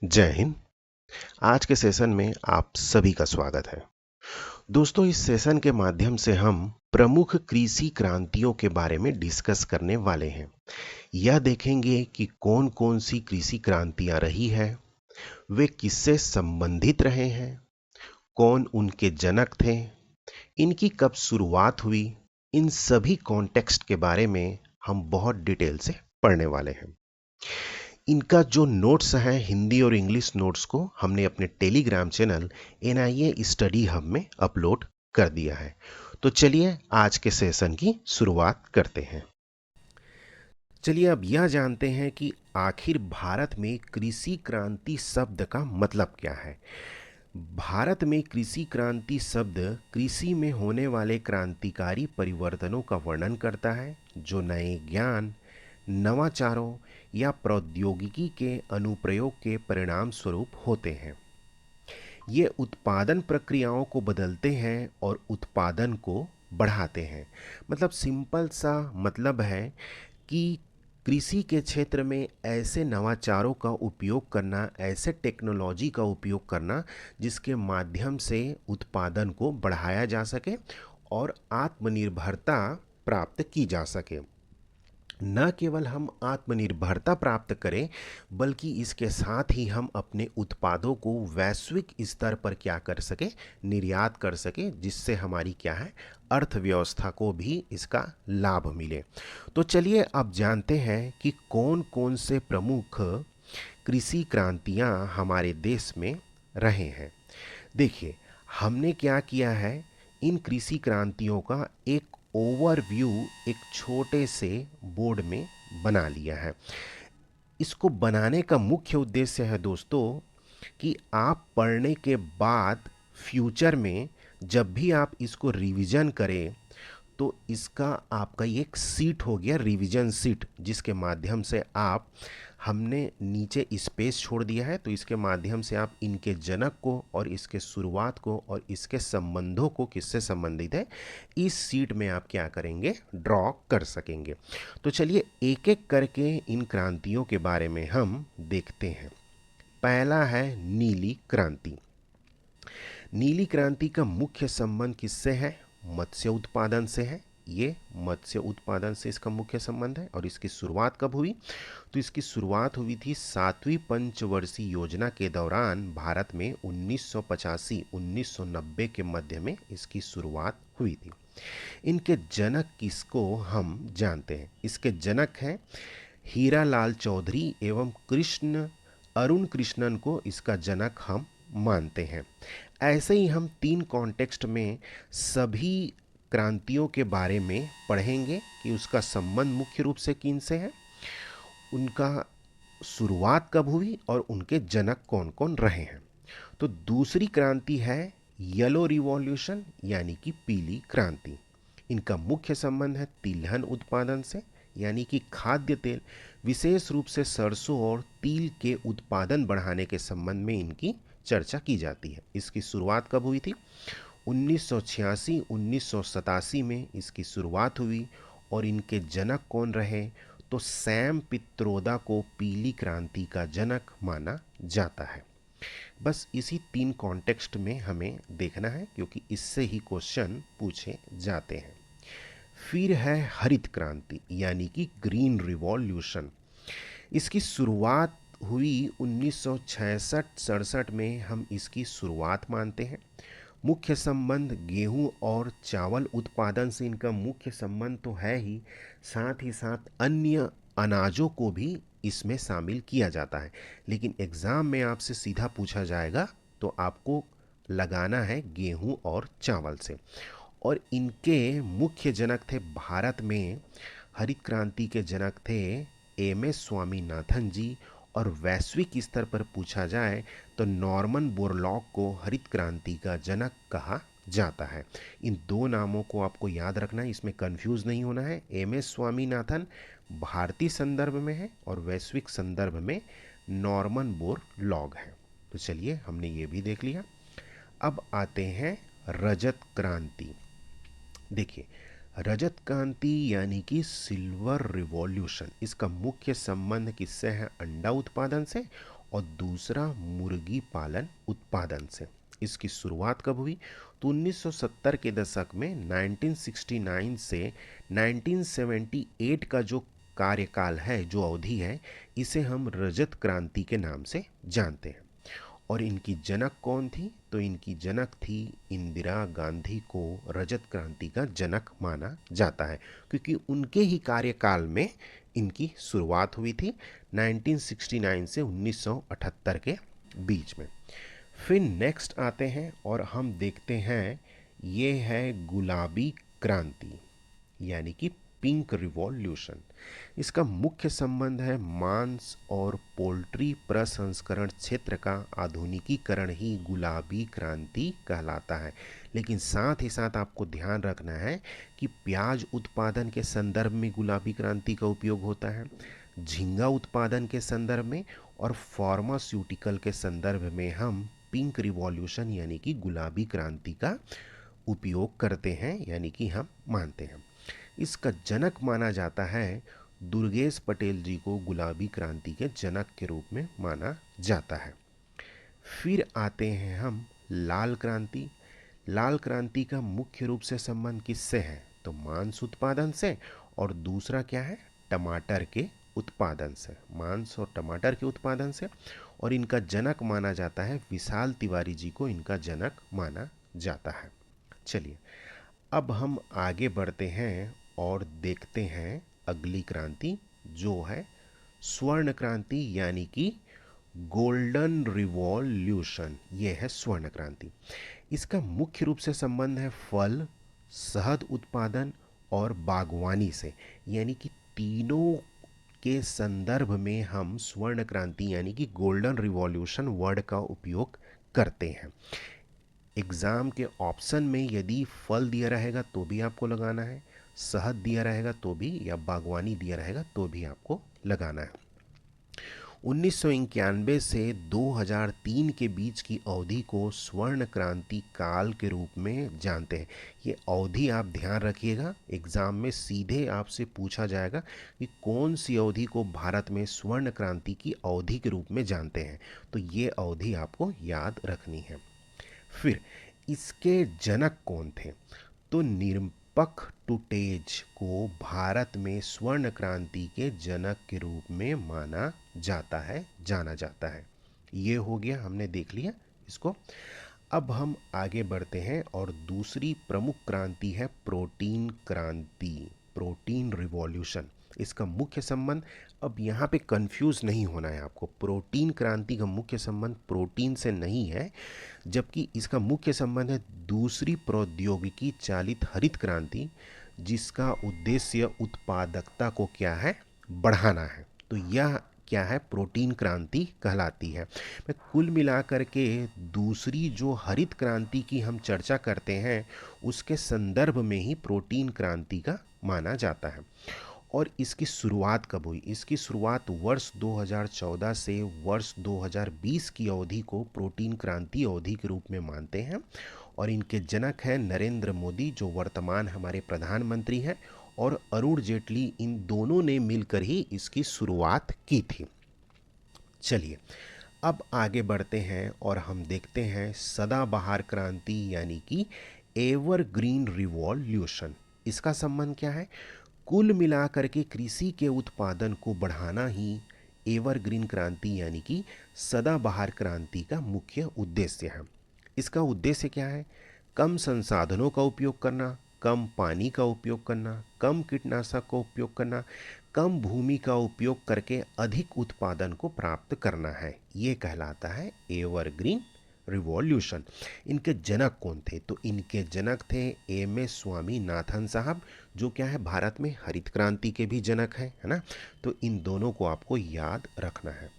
जय हिंद। आज के सेशन में आप सभी का स्वागत है। दोस्तों, इस सेशन के माध्यम से हम प्रमुख कृषि क्रांतियों के बारे में डिस्कस करने वाले हैं। यह देखेंगे कि कौन कौन सी कृषि क्रांतियां रही है, वे किससे संबंधित रहे हैं, कौन उनके जनक थे, इनकी कब शुरुआत हुई। इन सभी कॉन्टेक्स्ट के बारे में हम बहुत डिटेल से पढ़ने वाले हैं। इनका जो नोट्स है, हिंदी और इंग्लिश नोट्स को हमने अपने Telegram channel NIA study hub में अपलोड कर दिया है। तो चलिए आज के सेशन की शुरुआत करते हैं। चलिए अब यह जानते हैं कि आखिर भारत में कृषि क्रांति शब्द का मतलब क्या है। भारत में कृषि क्रांति शब्द कृषि में होने वाले क्रांतिकारी परिवर्तनों का वर्णन करता है, जो नए ज्ञान, नवाचारों या प्रौद्योगिकी के अनुप्रयोग के परिणाम स्वरूप होते हैं। ये उत्पादन प्रक्रियाओं को बदलते हैं और उत्पादन को बढ़ाते हैं। मतलब सिंपल सा मतलब है कि कृषि के क्षेत्र में ऐसे नवाचारों का उपयोग करना, ऐसे टेक्नोलॉजी का उपयोग करना जिसके माध्यम से उत्पादन को बढ़ाया जा सके और आत्मनिर्भरता प्राप्त की जा सके। न केवल हम आत्मनिर्भरता प्राप्त करें, बल्कि इसके साथ ही हम अपने उत्पादों को वैश्विक स्तर पर क्या कर सके, निर्यात कर सके, जिससे हमारी क्या है, अर्थव्यवस्था को भी इसका लाभ मिले। तो चलिए अब जानते हैं कि कौन कौन से प्रमुख कृषि क्रांतियां हमारे देश में रहे हैं। देखिए, हमने क्या किया है, इन कृषि क्रांतियों का एक ओवरव्यू एक छोटे से बोर्ड में बना लिया है। इसको बनाने का मुख्य उद्देश्य है दोस्तों कि आप पढ़ने के बाद फ्यूचर में जब भी आप इसको रिवीजन करें तो इसका आपका ये एक सीट हो गया, रिवीजन सीट, जिसके माध्यम से आप, हमने नीचे स्पेस छोड़ दिया है तो इसके माध्यम से आप इनके जनक को और इसके शुरुआत को और इसके संबंधों को, किससे संबंधित है, इस सीट में आप क्या करेंगे, ड्रॉ कर सकेंगे। तो चलिए एक एक करके इन क्रांतियों के बारे में हम देखते हैं। पहला है नीली क्रांति। नीली क्रांति का मुख्य संबंध किससे है, मत्स्य उत्पादन से है। ये मत्स्य उत्पादन से इसका मुख्य संबंध है। और इसकी शुरुआत कब हुई, तो इसकी शुरुआत हुई थी 7वीं पंचवर्षीय योजना के दौरान भारत में 1985-1990 के मध्य में इसकी शुरुआत हुई थी। इनके जनक किसको हम जानते हैं, इसके जनक हैं हीरालाल चौधरी एवं अरुण कृष्णन को इसका जनक हम मानते हैं। ऐसे ही हम तीन कॉन्टेक्स्ट में सभी क्रांतियों के बारे में पढ़ेंगे कि उसका संबंध मुख्य रूप से किन से है, उनका शुरुआत कब हुई और उनके जनक कौन कौन रहे हैं। तो दूसरी क्रांति है येलो रिवॉल्यूशन, यानी कि पीली क्रांति। इनका मुख्य संबंध है तिलहन उत्पादन से, यानी कि खाद्य तेल, विशेष रूप से सरसों और तिल के उत्पादन बढ़ाने के संबंध में इनकी चर्चा की जाती है। इसकी शुरुआत कब हुई थी, 1986-1987 में इसकी शुरुआत हुई। और इनके जनक कौन रहे, तो सैम पित्रोदा को पीली क्रांति का जनक माना जाता है। बस इसी तीन कॉन्टेक्स्ट में हमें देखना है, क्योंकि इससे ही क्वेश्चन पूछे जाते हैं। फिर है हरित क्रांति, यानी कि ग्रीन रिवॉल्यूशन। इसकी शुरुआत हुई 1966-67 में, हम इसकी शुरुआत मानते हैं। मुख्य संबंध गेहूं और चावल उत्पादन से इनका मुख्य संबंध तो है ही साथ अन्य अनाजों को भी इसमें शामिल किया जाता है। लेकिन एग्ज़ाम में आपसे सीधा पूछा जाएगा तो आपको लगाना है गेहूं और चावल से। और इनके मुख्य जनक थे, भारत में हरित क्रांति के जनक थे एम एस स्वामीनाथन जी। और वैश्विक स्तर पर पूछा जाए तो नॉर्मन बोरलॉग को हरित क्रांति का जनक कहा जाता है। इन दो नामों को आपको याद रखना है, इसमें कंफ्यूज नहीं होना है। एम एस स्वामीनाथन भारतीय संदर्भ में है और वैश्विक संदर्भ में नॉर्मन बोरलॉग है। तो चलिए हमने ये भी देख लिया। अब आते हैं रजत क्रांति। देखिए, रजत क्रांति यानी कि सिल्वर रिवॉल्यूशन, इसका मुख्य संबंध किससे है, अंडा उत्पादन से और दूसरा मुर्गी पालन उत्पादन से। इसकी शुरुआत कब हुई? तो 1970 के दशक में 1969 से 1978 का जो कार्यकाल है, जो अवधि है, इसे हम रजत क्रांति के नाम से जानते हैं। और इनकी जनक कौन थी? तो इनकी जनक थी इंदिरा गांधी को रजत क्रांति का जनक माना जाता है, क्योंकि उनके ही कार्यकाल में इनकी शुरुआत हुई थी 1969 से 1978 के बीच में। फिर नेक्स्ट आते हैं और हम देखते हैं, ये है गुलाबी क्रांति यानी कि पिंक रिवॉल्यूशन। इसका मुख्य संबंध है मांस और पोल्ट्री प्रसंस्करण क्षेत्र का आधुनिकीकरण ही गुलाबी क्रांति कहलाता है। लेकिन साथ ही साथ आपको ध्यान रखना है कि प्याज उत्पादन के संदर्भ में गुलाबी क्रांति का उपयोग होता है, झींगा उत्पादन के संदर्भ में और फार्मास्यूटिकल के संदर्भ में हम पिंक रिवॉल्यूशन यानी कि गुलाबी क्रांति का उपयोग करते हैं, यानी कि हम मानते हैं। इसका जनक माना जाता है, दुर्गेश पटेल जी को गुलाबी क्रांति के जनक के रूप में माना जाता है। फिर आते हैं हम लाल क्रांति। लाल क्रांति का मुख्य रूप से संबंध किससे है? तो मांस उत्पादन से, और दूसरा क्या है? टमाटर के उत्पादन से, मांस और टमाटर के उत्पादन से। और इनका जनक माना जाता है, विशाल तिवारी जी को इनका जनक माना जाता है। चलिए अब हम आगे बढ़ते हैं और देखते हैं अगली क्रांति, जो है स्वर्ण क्रांति यानी कि गोल्डन रिवॉल्यूशन। ये है स्वर्ण क्रांति। इसका मुख्य रूप से संबंध है फल, शहद उत्पादन और बागवानी से, यानी कि तीनों के संदर्भ में हम स्वर्ण क्रांति यानी कि गोल्डन रिवॉल्यूशन वर्ड का उपयोग करते हैं। एग्ज़ाम के ऑप्शन में यदि फल दिया रहेगा तो भी आपको लगाना है, शहद दिया रहेगा तो भी, या बागवानी दिया रहेगा तो भी आपको लगाना है। 1991 से 2003 के बीच की अवधि को स्वर्ण क्रांति काल के रूप में जानते हैं। ये अवधि आप ध्यान रखिएगा, एग्ज़ाम में सीधे आपसे पूछा जाएगा कि कौन सी अवधि को भारत में स्वर्ण क्रांति की अवधि के रूप में जानते हैं, तो ये अवधि आपको याद रखनी है। फिर इसके जनक कौन थे? तो निरपख टुटेज को भारत में स्वर्ण क्रांति के जनक के रूप में माना जाता है, जाना जाता है। ये हो गया, हमने देख लिया इसको। अब हम आगे बढ़ते हैं और दूसरी प्रमुख क्रांति है प्रोटीन क्रांति, प्रोटीन रिवॉल्यूशन। इसका मुख्य संबंध, अब यहाँ पे कंफ्यूज नहीं होना है आपको, प्रोटीन क्रांति का मुख्य संबंध प्रोटीन से नहीं है, जबकि इसका मुख्य संबंध है दूसरी प्रौद्योगिकी चालित हरित क्रांति, जिसका उद्देश्य उत्पादकता को क्या है? बढ़ाना है। तो यह क्या है? प्रोटीन क्रांति कहलाती है। मैं कुल मिलाकर के दूसरी जो हरित क्रांति की हम चर्चा करते हैं उसके संदर्भ में ही प्रोटीन क्रांति का माना जाता है। और इसकी शुरुआत कब हुई? इसकी शुरुआत वर्ष 2014 से वर्ष 2020 की अवधि को प्रोटीन क्रांति अवधि के रूप में मानते हैं। और इनके जनक हैं नरेंद्र मोदी, जो वर्तमान हमारे प्रधानमंत्री हैं, और अरुण जेटली। इन दोनों ने मिलकर ही इसकी शुरुआत की थी। चलिए अब आगे बढ़ते हैं और हम देखते हैं सदाबहार क्रांति यानी कि एवरग्रीन रिवॉल्यूशन। इसका संबंध क्या है? कुल मिलाकर के कृषि के उत्पादन को बढ़ाना ही एवरग्रीन क्रांति यानी कि सदाबहार क्रांति का मुख्य उद्देश्य है। इसका उद्देश्य क्या है? कम संसाधनों का उपयोग करना, कम पानी का उपयोग करना, कम कीटनाशक का उपयोग करना, कम भूमि का उपयोग करके अधिक उत्पादन को प्राप्त करना है। ये कहलाता है एवरग्रीन रिवॉल्यूशन। इनके जनक कौन थे? तो इनके जनक थे एम.एस. स्वामीनाथन साहब, जो क्या है? भारत में हरित क्रांति के भी जनक है ना। तो इन दोनों को आपको याद रखना है।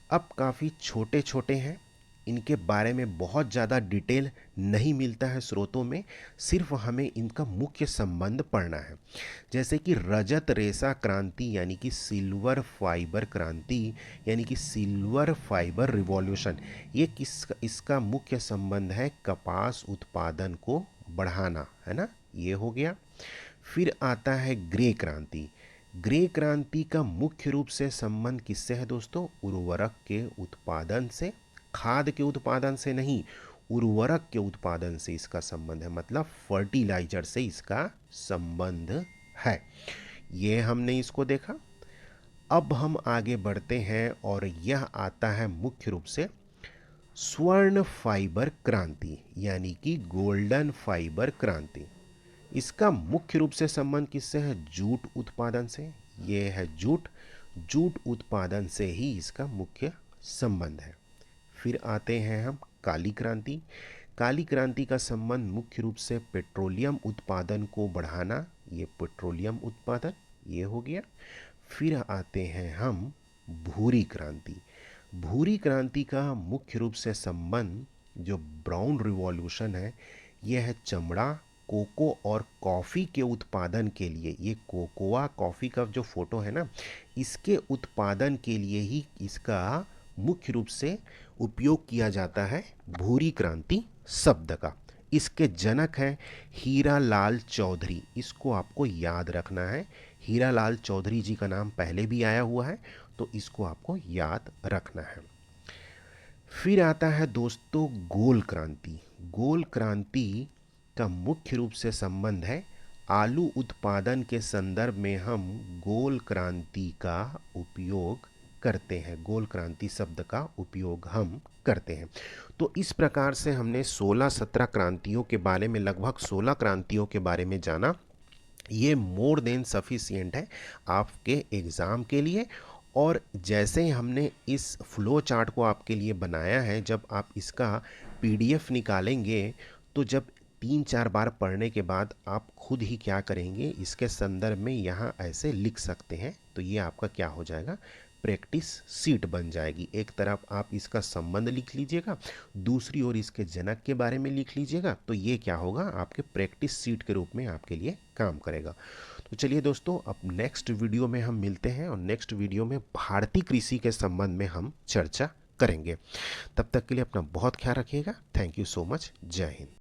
अब काफ़ी छोटे छोटे हैं, इनके बारे में बहुत ज़्यादा डिटेल नहीं मिलता है स्रोतों में, सिर्फ हमें इनका मुख्य संबंध पढ़ना है। जैसे कि रजत रेशा क्रांति यानी कि सिल्वर फाइबर क्रांति यानी कि सिल्वर फाइबर रिवॉल्यूशन, ये इसका मुख्य संबंध है कपास उत्पादन को बढ़ाना, है ना। ये हो गया। फिर आता है ग्रे क्रांति। ग्रे क्रांति का मुख्य रूप से संबंध किससे है दोस्तों? उर्वरक के उत्पादन से, खाद के उत्पादन से नहीं, उर्वरक के उत्पादन से इसका संबंध है, मतलब फर्टिलाइजर से इसका संबंध है। ये हमने इसको देखा। अब हम आगे बढ़ते हैं और यह आता है मुख्य रूप से स्वर्ण फाइबर क्रांति, यानी कि गोल्डन फाइबर क्रांति। इसका मुख्य रूप से संबंध किससे है? जूट उत्पादन से। ये है जूट, जूट उत्पादन से ही इसका मुख्य संबंध है। फिर आते हैं हम काली क्रांति। काली क्रांति का संबंध मुख्य रूप से पेट्रोलियम उत्पादन को बढ़ाना, ये पेट्रोलियम उत्पादन, ये हो गया। फिर आते हैं हम भूरी क्रांति। भूरी क्रांति का मुख्य रूप से संबंध जो ब्राउन रिवॉल्यूशन है, यह है चमड़ा, कोको और कॉफ़ी के उत्पादन के लिए। ये कोकोआ कॉफ़ी का जो फोटो है ना, इसके उत्पादन के लिए ही इसका मुख्य रूप से उपयोग किया जाता है भूरी क्रांति शब्द का। इसके जनक हैं हीरालाल चौधरी, इसको आपको याद रखना है। हीरालाल चौधरी जी का नाम पहले भी आया हुआ है, तो इसको आपको याद रखना है। फिर आता है दोस्तों गोल क्रांति। गोल क्रांति का मुख्य रूप से संबंध है आलू उत्पादन के संदर्भ में हम गोल क्रांति का उपयोग करते हैं, गोल क्रांति शब्द का उपयोग हम करते हैं। तो इस प्रकार से हमने 16-17 क्रांतियों के बारे में, लगभग 16 क्रांतियों के बारे में जाना। ये मोर देन सफिशिएंट है आपके एग्ज़ाम के लिए। और जैसे ही हमने इस फ्लो चार्ट को आपके लिए बनाया है, जब आप इसका पीडीएफ निकालेंगे तो जब 3-4 बार पढ़ने के बाद आप खुद ही क्या करेंगे, इसके संदर्भ में यहाँ ऐसे लिख सकते हैं। तो ये आपका क्या हो जाएगा, प्रैक्टिस सीट बन जाएगी। एक तरफ आप इसका संबंध लिख लीजिएगा, दूसरी ओर इसके जनक के बारे में लिख लीजिएगा। तो ये क्या होगा, आपके प्रैक्टिस सीट के रूप में आपके लिए काम करेगा। तो चलिए दोस्तों, अब नेक्स्ट वीडियो में हम मिलते हैं और नेक्स्ट वीडियो में भारतीय कृषि के संबंध में हम चर्चा करेंगे। तब तक के लिए अपना बहुत ख्याल रखिएगा। Thank you so much. जय हिंद।